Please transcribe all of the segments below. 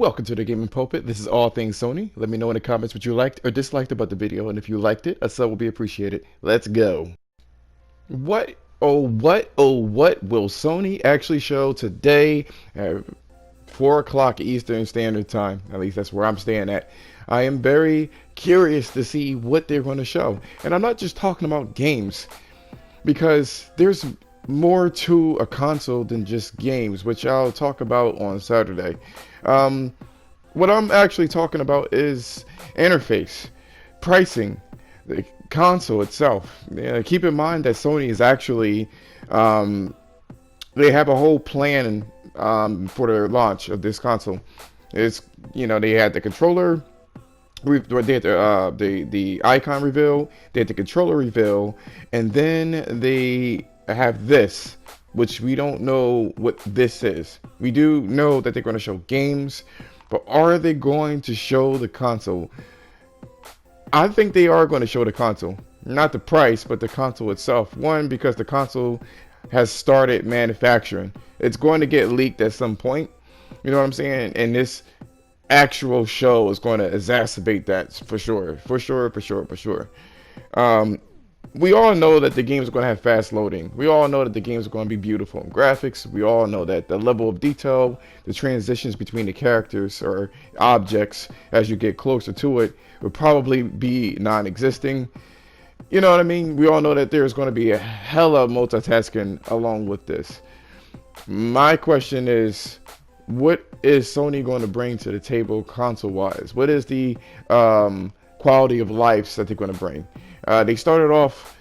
Welcome to the Gaming Pulpit. This is all things Sony. Let me know in the comments what you liked or disliked about the video, and if you liked it, a sub will be appreciated. Let's go. What will Sony actually show today at 4 o'clock Eastern Standard Time? At least that's where I'm staying at. I am very curious to see what they're going to show. And I'm not just talking about games, because there's more to a console than just games, which I'll talk about on Saturday. What I'm actually talking about is interface, pricing, the console itself. Keep in mind that Sony is actually, they have a whole plan for the launch of this console. They had the controller. They had the icon reveal, they had the controller reveal, and then they have this, which we don't know what this is. We do know that they're going to show games, but are they going to show the console? I think they are going to show the console. Not the price, but the console itself. One, because the console has started manufacturing. It's going to get leaked at some point. You know what I'm saying? And this actual show is going to exacerbate that for sure. We all know that the games are going to have fast loading. We all know that the games are going to be beautiful in graphics. We all know that the level of detail, the transitions between the characters or objects as you get closer to it will probably be non-existing. You know what I mean? We all know that there's going to be a hella multitasking along with this. My question is, what is Sony going to bring to the table console-wise? What is the quality of life that they're going to bring? They started off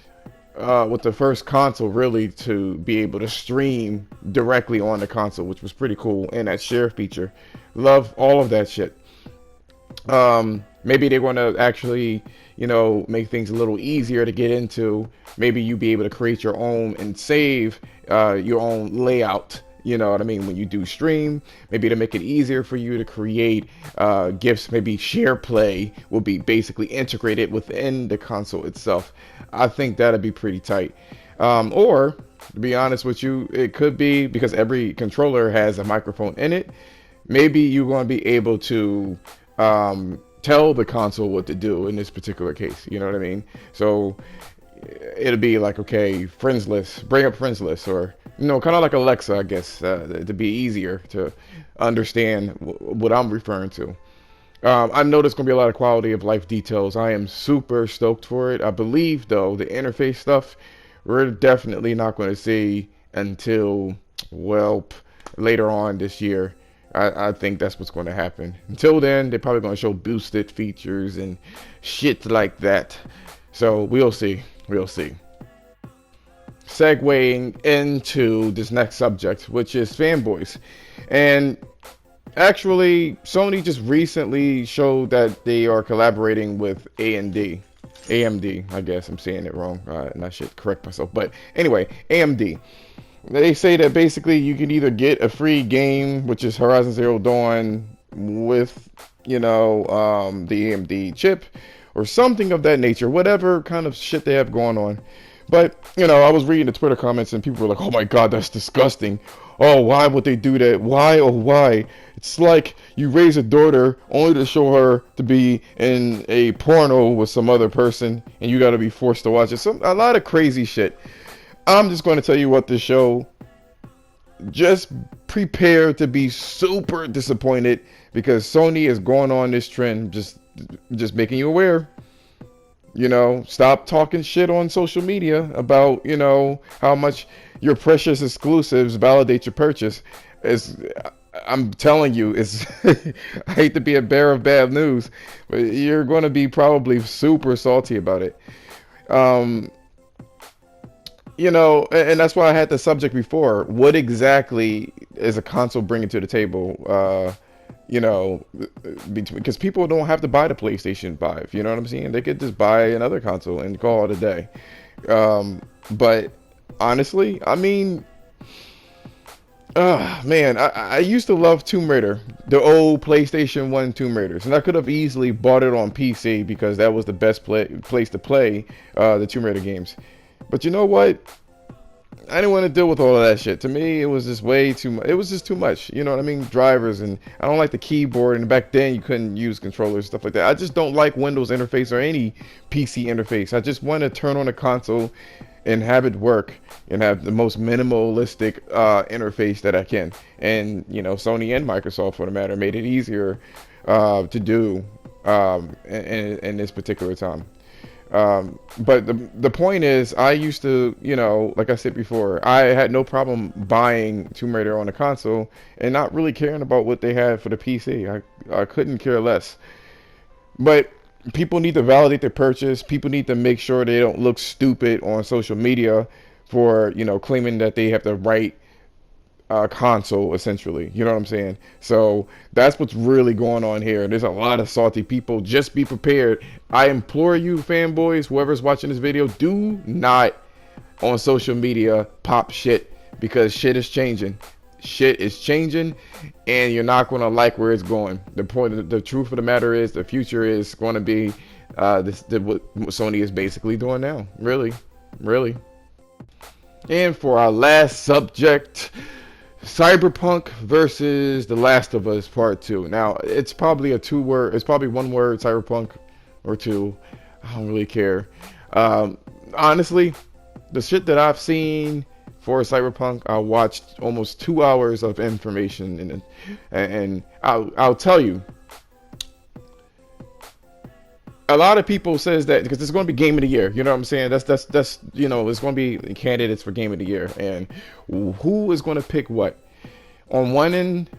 with the first console really to be able to stream directly on the console, which was pretty cool, and that share feature. Love all of that shit. Maybe they're going to actually, make things a little easier to get into. Maybe you be able to create your own and save your own layout. You know what I mean? When you do stream, maybe to make it easier for you to create GIFs, maybe share play will be basically integrated within the console itself. I think that'd be pretty tight. Or, to be honest with you, it could be because every controller has a microphone in it. Maybe you're going to be able to tell the console what to do in this particular case. You know what I mean? So it'll be like, okay, friends list, bring up friends list, or kind of like Alexa, I guess, to be easier to understand what I'm referring to. I know there's going to be a lot of quality of life details. I am super stoked for it. I believe, though, the interface stuff, we're definitely not going to see until, well, later on this year. I think that's what's going to happen. Until then, they're probably going to show boosted features and shit like that. So we'll see. We'll see. Segueing into this next subject, which is fanboys. And actually, Sony just recently showed that they are collaborating with AMD, I guess I'm saying it wrong, and I should correct myself. But anyway, AMD. They say that basically you can either get a free game, which is Horizon Zero Dawn, with, the AMD chip, or something of that nature, whatever kind of shit they have going on. But, I was reading the Twitter comments and people were like, oh my God, that's disgusting. Oh, why would they do that? Why, oh, why? It's like you raise a daughter only to show her to be in a porno with some other person and you got to be forced to watch it. A lot of crazy shit. I'm just going to tell you what this show, just prepare to be super disappointed because Sony is going on this trend, just making you aware. Stop talking shit on social media about, how much your precious exclusives validate your purchase. I'm telling you, I hate to be a bearer of bad news, but you're going to be probably super salty about it. And that's why I had the subject before. What exactly is a console bringing to the table? Because people don't have to buy the PlayStation 5. You know what I'm saying? They could just buy another console and call it a day. But honestly, I mean, man, I used to love Tomb Raider, the old PlayStation 1 Tomb Raiders, and I could have easily bought it on PC because that was the best place to play the Tomb Raider games. But you know what? I didn't want to deal with all of that shit. To me, it was just way too much. It was just too much. You know what I mean? Drivers, and I don't like the keyboard. And back then, you couldn't use controllers, stuff like that. I just don't like Windows interface or any PC interface. I just want to turn on a console and have it work and have the most minimalistic interface that I can. And you know, Sony and Microsoft, for the matter, made it easier to do in this particular time. But the point is, I used to, you know, like I said before, I had no problem buying Tomb Raider on the console and not really caring about what they had for the PC. I couldn't care less. But people need to validate their purchase. People need to make sure they don't look stupid on social media for, you know, claiming that they have the right console, essentially. You know what I'm saying? So that's what's really going on here. There's a lot of salty people. Just be prepared. I implore you, fanboys, whoever's watching this video, do not on social media pop shit, because shit is changing. Shit is changing, and you're not going to like where it's going. The truth of the matter is, the future is going to be what Sony is basically doing now. Really, really. And for our last subject, Cyberpunk versus The Last of Us Part 2. Now, it's probably it's probably one word, Cyberpunk, or two. I don't really care. Honestly, the shit that I've seen for Cyberpunk, I watched almost 2 hours of information in it. And I'll tell you, a lot of people says that because it's going to be game of the year. You know what I'm saying? That's you know, it's going to be candidates for game of the year, and who is going to pick what? On one end,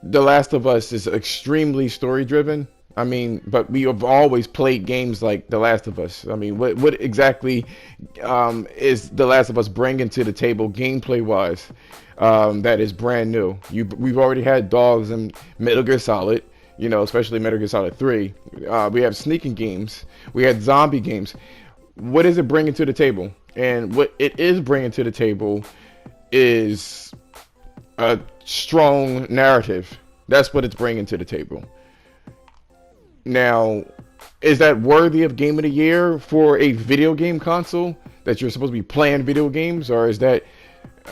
The Last of Us is extremely story driven. I mean, but we have always played games like The Last of Us. I mean, what exactly is The Last of Us bringing to the table gameplay wise that is brand new? We've already had dogs in Metal Gear Solid. You know, especially Metal Gear Solid 3. We have sneaking games. We had zombie games. What is it bringing to the table? And what it is bringing to the table is a strong narrative. That's what it's bringing to the table. Now, is that worthy of Game of the Year for a video game console that you're supposed to be playing video games, or is that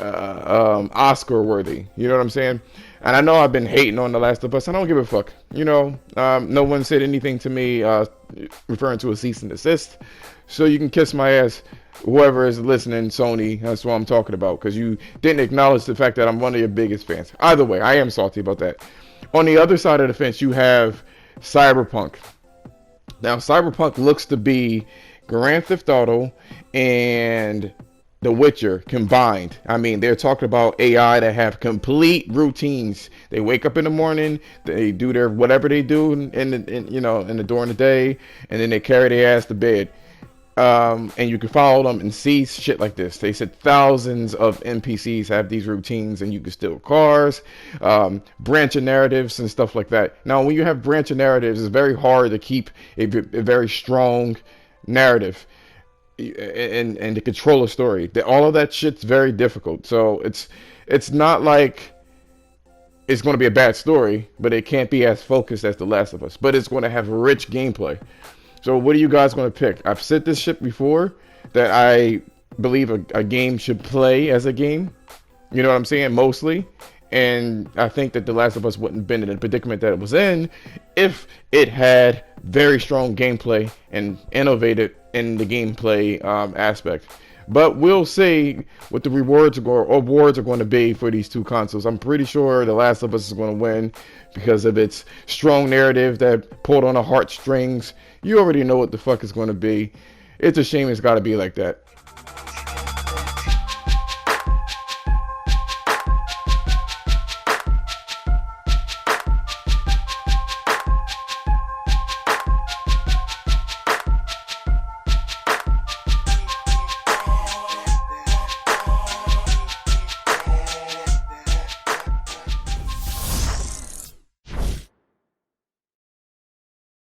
Oscar worthy? You know what I'm saying? And I know I've been hating on The Last of Us. I don't give a fuck. You know, no one said anything to me referring to a cease and desist. So you can kiss my ass, whoever is listening, Sony. That's what I'm talking about, because you didn't acknowledge the fact that I'm one of your biggest fans. Either way, I am salty about that. On the other side of the fence, you have Cyberpunk. Now, Cyberpunk looks to be Grand Theft Auto and The Witcher combined. I mean, they're talking about AI that have complete routines. They wake up in the morning, they do their whatever they do during the day, and then they carry their ass to bed. And you can follow them and see shit like this. They said thousands of NPCs have these routines, and you can steal cars, branching narratives and stuff like that. Now, when you have branching narratives, it's very hard to keep a very strong narrative and to control a story. All of that shit's very difficult. So it's not like it's going to be a bad story, but it can't be as focused as The Last of Us. But it's going to have rich gameplay. So what are you guys going to pick? I've said this shit before, that I believe a game should play as a game. You know what I'm saying? Mostly. And I think that The Last of Us wouldn't have been in the predicament that it was in if it had very strong gameplay and innovated in the gameplay aspect. But we'll see what the awards are going to be for these two consoles. I'm pretty sure The Last of Us is going to win because of its strong narrative that pulled on the heartstrings. You already know what the fuck it's going to be. It's a shame it's got to be like that.